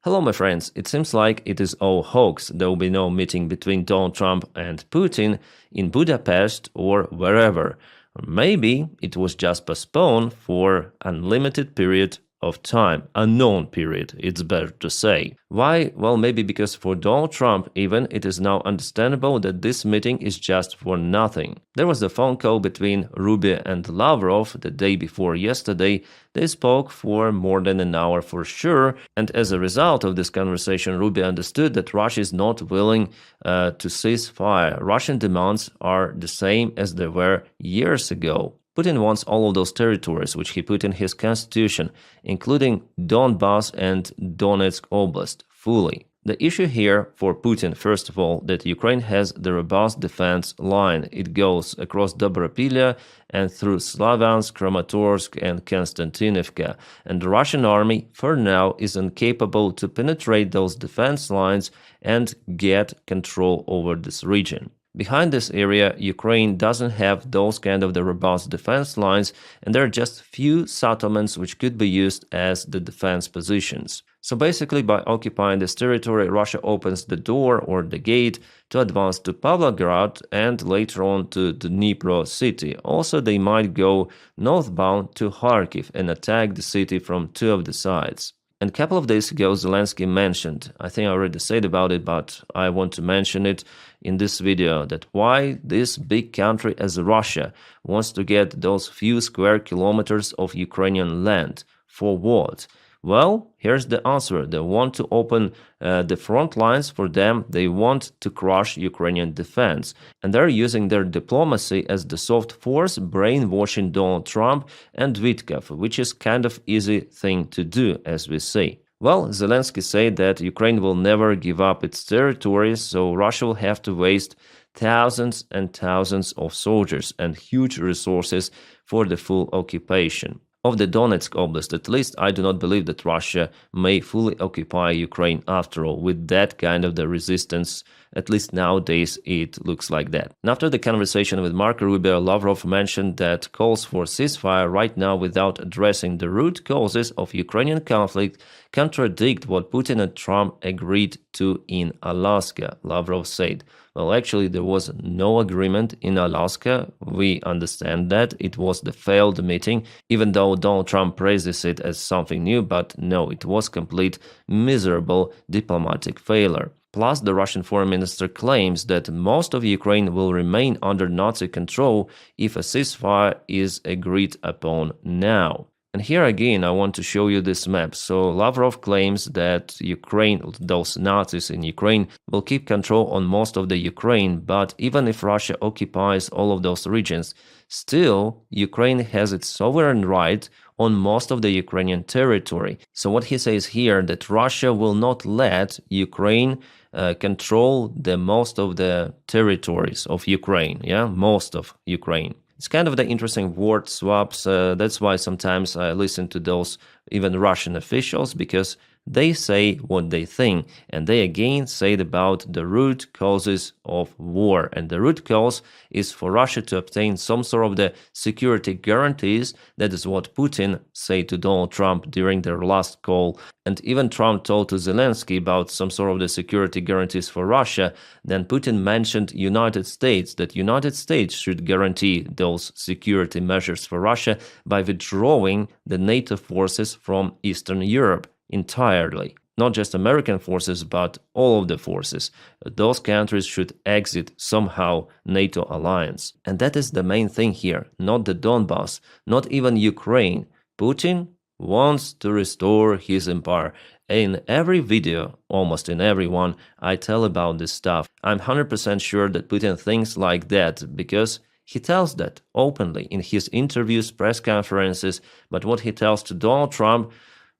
Hello, my friends. It seems like it is all hoax. There will be no meeting between Donald Trump and Putin in Budapest or wherever. Or maybe it was just postponed for unlimited period of time, unknown period, it's better to say. Why? Well, maybe because for Donald Trump even, it is now understandable that this meeting is just for nothing. There was a phone call between Rubbia and Lavrov the day before yesterday. They spoke for more than an hour for sure, and as a result of this conversation, Rubbia understood that Russia is not willing to cease fire. Russian demands are the same as they were years ago. Putin wants all of those territories which he put in his constitution, including Donbass and Donetsk Oblast, fully. The issue here for Putin, first of all, that Ukraine has the robust defense line. It goes across Dobropilya and through Slavyansk, Kramatorsk and Konstantinivka. And the Russian army, for now, is incapable to penetrate those defense lines and get control over this region. Behind this area, Ukraine doesn't have those kind of the robust defense lines, and there are just few settlements which could be used as the defense positions. So basically, by occupying this territory, Russia opens the door or the gate to advance to Pavlograd and later on to Dnipro city. Also, they might go northbound to Kharkiv and attack the city from two of the sides. And a couple of days ago, Zelensky mentioned, I think I already said about it, but I want to mention it in this video, that why this big country as Russia wants to get those few square kilometers of Ukrainian land. For what? Well, here's the answer. They want to open the front lines for them. They want to crush Ukrainian defense. And they're using their diplomacy as the soft force, brainwashing Donald Trump and Vitkov, which is kind of easy thing to do, as we say. Well, Zelensky said that Ukraine will never give up its territories, so Russia will have to waste thousands and thousands of soldiers and huge resources for the full occupation of the Donetsk Oblast. At least I do not believe that Russia may fully occupy Ukraine after all, with that kind of the resistance. At least nowadays it looks like that. And after the conversation with Marco Rubio, Lavrov mentioned that calls for ceasefire right now without addressing the root causes of Ukrainian conflict contradict what Putin and Trump agreed to in Alaska, Lavrov said. Well, actually, there was no agreement in Alaska. We understand that. It was the failed meeting, even though Donald Trump praises it as something new, but no, it was complete miserable diplomatic failure. Plus, the Russian foreign minister claims that most of Ukraine will remain under Nazi control if a ceasefire is agreed upon now. And here again, I want to show you this map. So Lavrov claims that Ukraine, those Nazis in Ukraine, will keep control on most of the Ukraine, but even if Russia occupies all of those regions, still Ukraine has its sovereign right on most of the Ukrainian territory. So what he says here, that Russia will not let Ukraine control the most of the territories of Ukraine, most of Ukraine. It's kind of the interesting word swaps. That's why sometimes I listen to those even Russian officials, because they say what they think, and they again say about the root causes of war. And the root cause is for Russia to obtain some sort of the security guarantees. That is what Putin said to Donald Trump during their last call. And even Trump told to Zelensky about some sort of the security guarantees for Russia. Then Putin mentioned United States, that United States should guarantee those security measures for Russia by withdrawing the NATO forces from Eastern Europe entirely. Not just American forces, but all of the forces. Those countries should exit somehow NATO alliance. And that is the main thing here, not the Donbass, not even Ukraine. Putin wants to restore his empire. In every video, almost in every one, I tell about this stuff. I'm 100% sure that Putin thinks like that, because he tells that openly in his interviews, press conferences. But what he tells to Donald Trump,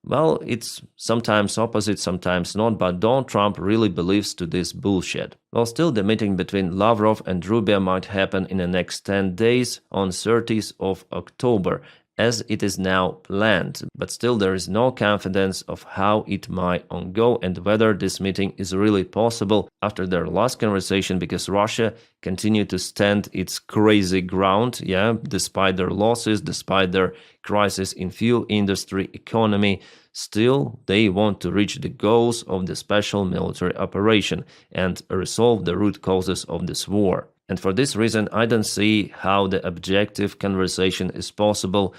well, it's sometimes opposite, sometimes not, but Donald Trump really believes to this bullshit. Well, still the meeting between Lavrov and Rubio might happen in the next 10 days on 30th of October, as it is now planned, but still there is no confidence of how it might go and whether this meeting is really possible after their last conversation, because Russia continued to stand its crazy ground, despite their losses, despite their crisis in fuel industry, economy. Still, they want to reach the goals of the special military operation and resolve the root causes of this war. And for this reason, I don't see how the objective conversation is possible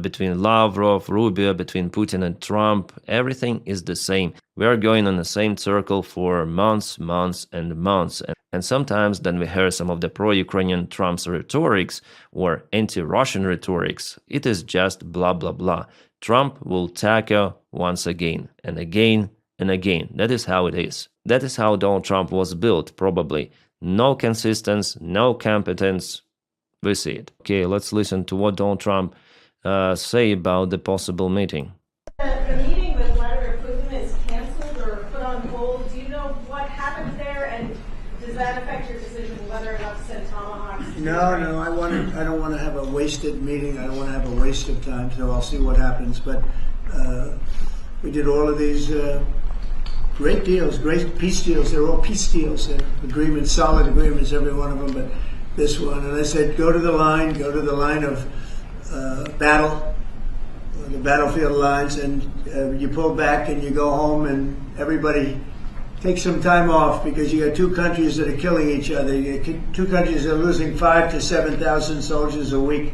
between Lavrov, Rubio, between Putin and Trump. Everything is the same. We are going on the same circle for months, months, and months. And sometimes then we hear some of the pro-Ukrainian Trump's rhetorics or anti-Russian rhetorics. It is just blah, blah, blah. Trump will tackle once again and again and again. That is how it is. That is how Donald Trump was built, probably. No consistency, no competence. We see it. Okay, let's listen to what Donald Trump say about the possible meeting. The meeting with Vladimir Putin is canceled or put on hold. Do you know what happened there, and does that affect your decision whether or not to send Tomahawks? No, I don't want to have a wasted meeting. I don't want to have a waste of time. So I'll see what happens. But we did all of these great deals, great peace deals. They're all peace deals, agreements, solid agreements, every one of them. But this one, and I said, go to the line of battle, the battlefield lines, and you pull back and you go home, and everybody takes some time off, because you got two countries that are killing each other. You got two countries that are losing 5,000 to 7,000 soldiers a week.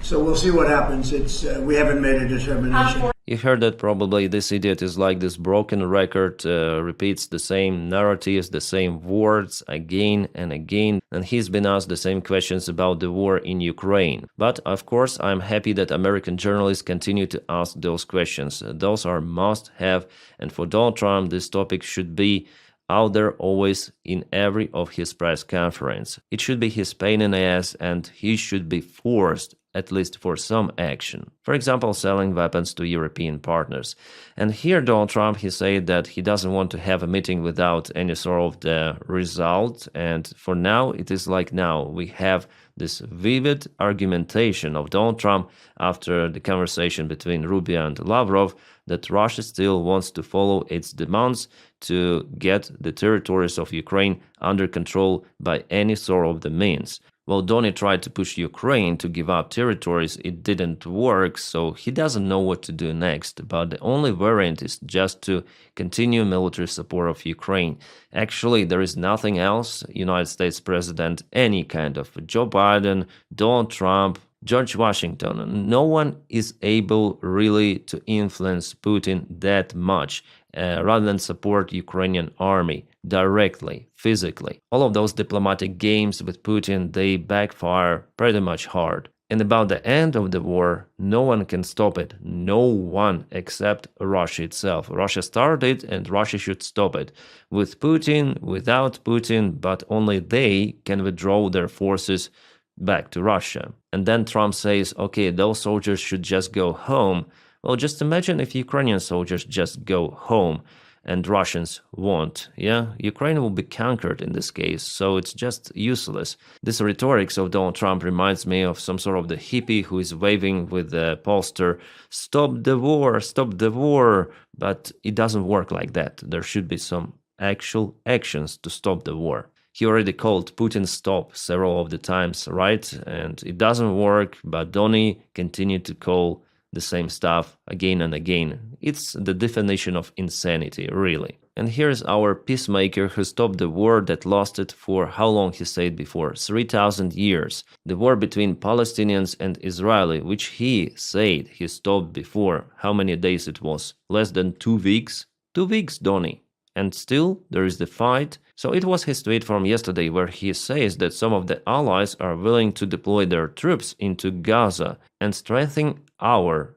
So we'll see what happens. We haven't made a determination. You heard that probably. This idiot is like this broken record, repeats the same narratives, the same words again and again, and he's been asked the same questions about the war in Ukraine. But of course, I'm happy that American journalists continue to ask those questions. Those are must-have, and for Donald Trump, this topic should be out there always in every of his press conference. It should be his pain in the ass, and he should be forced at least for some action. For example, selling weapons to European partners. And here Donald Trump, he said that he doesn't want to have a meeting without any sort of the result. And for now, it is like now we have this vivid argumentation of Donald Trump after the conversation between Rubio and Lavrov that Russia still wants to follow its demands to get the territories of Ukraine under control by any sort of the means. Well, Donny tried to push Ukraine to give up territories. It didn't work, so he doesn't know what to do next. But the only variant is just to continue military support of Ukraine. Actually, there is nothing else. United States President, any kind of Joe Biden, Donald Trump, George Washington, no one is able really to influence Putin that much, rather than support Ukrainian army directly, physically. All of those diplomatic games with Putin, they backfire pretty much hard. And about the end of the war, no one can stop it. No one except Russia itself. Russia started and Russia should stop it. With Putin, without Putin, but only they can withdraw their forces back to Russia. And then Trump says, okay, those soldiers should just go home. Well, just imagine if Ukrainian soldiers just go home and Russians won't. Yeah, Ukraine will be conquered in this case, so it's just useless. This rhetoric of Donald Trump reminds me of some sort of the hippie who is waving with the poster, stop the war, but it doesn't work like that. There should be some actual actions to stop the war. He already called Putin stop several of the times, right? And it doesn't work, but Donny continued to call the same stuff again and again. It's the definition of insanity, really. And here's our peacemaker who stopped the war that lasted for how long he said before? 3,000 years. The war between Palestinians and Israeli, which he said he stopped before. How many days it was? Less than 2 weeks? 2 weeks, Donny. And still, there is the fight. So it was his tweet from yesterday where he says that some of the allies are willing to deploy their troops into Gaza and strengthen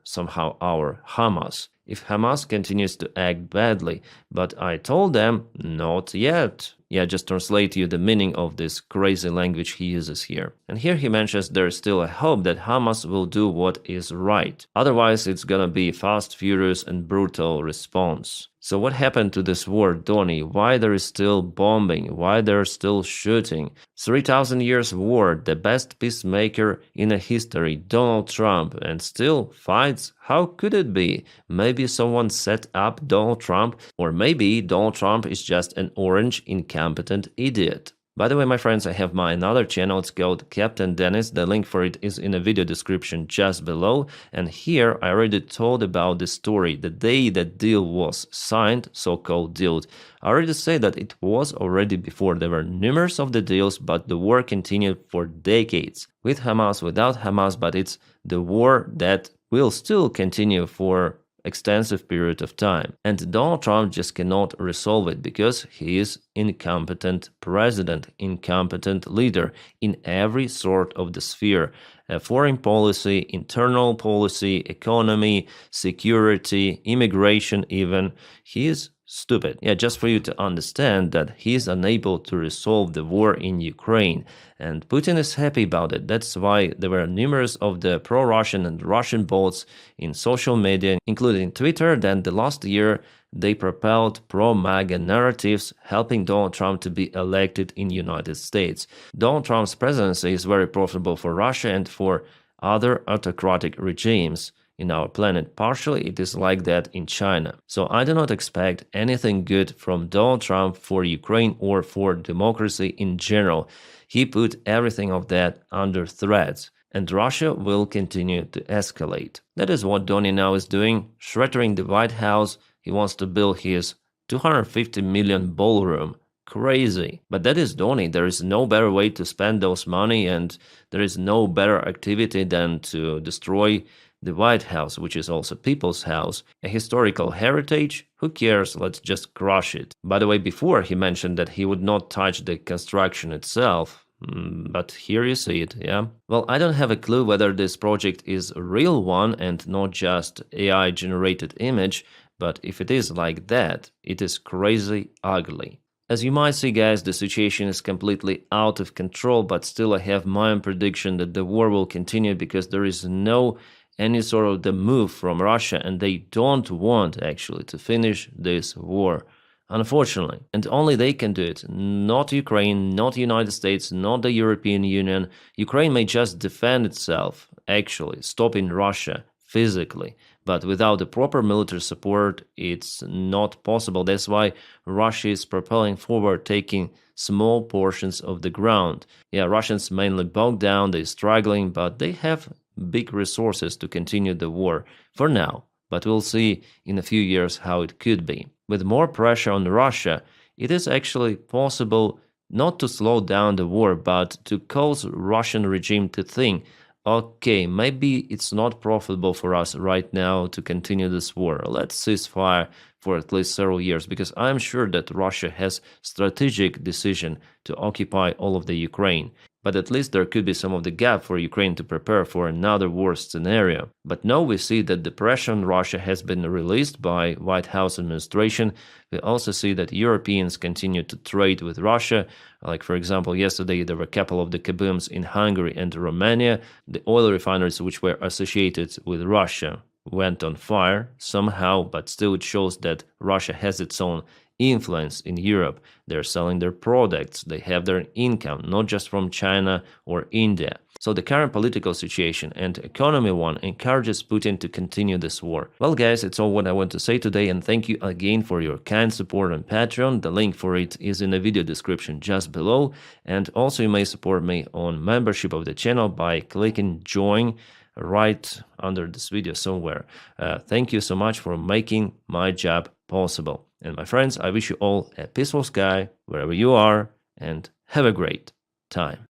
somehow our Hamas. If Hamas continues to act badly, but I told them, not yet. Yeah, just translate you the meaning of this crazy language he uses here. And here he mentions there is still a hope that Hamas will do what is right. Otherwise, it's gonna be fast, furious, and brutal response. So what happened to this war, Donny? Why there is still bombing? Why they're still shooting? 3,000 years war, the best peacemaker in a history, Donald Trump, and still fights? How could it be? Maybe someone set up Donald Trump, or maybe Donald Trump is just an orange, incompetent idiot. By the way, my friends, I have my another channel. It's called Captain Dennis. The link for it is in the video description just below. And here I already told about the story. The day that deal was signed, so-called deal, I already say that it was already before. There were numerous of the deals, but the war continued for decades. With Hamas, without Hamas, but it's the war that will still continue for extensive period of time. And Donald Trump just cannot resolve it because he is incompetent president, incompetent leader in every sort of the sphere. Foreign policy, internal policy, economy, security, immigration even. He is stupid. Yeah, just for you to understand that he is unable to resolve the war in Ukraine. And Putin is happy about it. That's why there were numerous of the pro-Russian and Russian bots in social media, including Twitter. Then the last year, they propelled pro-MAGA narratives, helping Donald Trump to be elected in the United States. Donald Trump's presidency is very profitable for Russia and for other autocratic regimes in our planet. Partially, it is like that in China. So I do not expect anything good from Donald Trump for Ukraine or for democracy in general. He put everything of that under threat, and Russia will continue to escalate. That is what Donny now is doing, shattering the White House. He wants to build his 250 million ballroom. Crazy. But that is Donny. There is no better way to spend those money, and there is no better activity than to destroy the White House, which is also people's house, a historical heritage. Who cares? Let's just crush it. By the way, before he mentioned that he would not touch the construction itself. But here you see it, yeah? Well, I don't have a clue whether this project is a real one and not just AI-generated image, but if it is like that, it is crazy ugly. As you might see, guys, the situation is completely out of control, but still I have my own prediction that the war will continue because there is no any sort of the move from Russia, and they don't want actually to finish this war, unfortunately. And only they can do it, not Ukraine, not the United States, not the European Union. Ukraine may just defend itself, actually, stopping Russia physically. But without the proper military support, it's not possible. That's why Russia is propelling forward, taking small portions of the ground. Yeah, Russians mainly bogged down, they're struggling, but they have big resources to continue the war for now, but we'll see in a few years how it could be. With more pressure on Russia, it is actually possible not to slow down the war, but to cause Russian regime to think, okay, maybe it's not profitable for us right now to continue this war. Let's cease fire for at least several years, because I'm sure that Russia has strategic decision to occupy all of the Ukraine. But at least there could be some of the gap for Ukraine to prepare for another war scenario. But now we see that the pressure on Russia has been released by White House administration. We also see that Europeans continue to trade with Russia. Like, for example, yesterday there were a couple of the kabooms in Hungary and Romania. The oil refineries which were associated with Russia went on fire somehow, but still it shows that Russia has its own influence in Europe. They're selling their products, they have their income, not just from China or India. So the current political situation and economy one encourages Putin to continue this war. Well, guys, it's all what I want to say today, and thank you again for your kind support on Patreon. The link for it is in the video description just below. And also you may support me on membership of the channel by clicking join right under this video somewhere. Thank you so much for making my job possible. And my friends, I wish you all a peaceful sky wherever you are, and have a great time.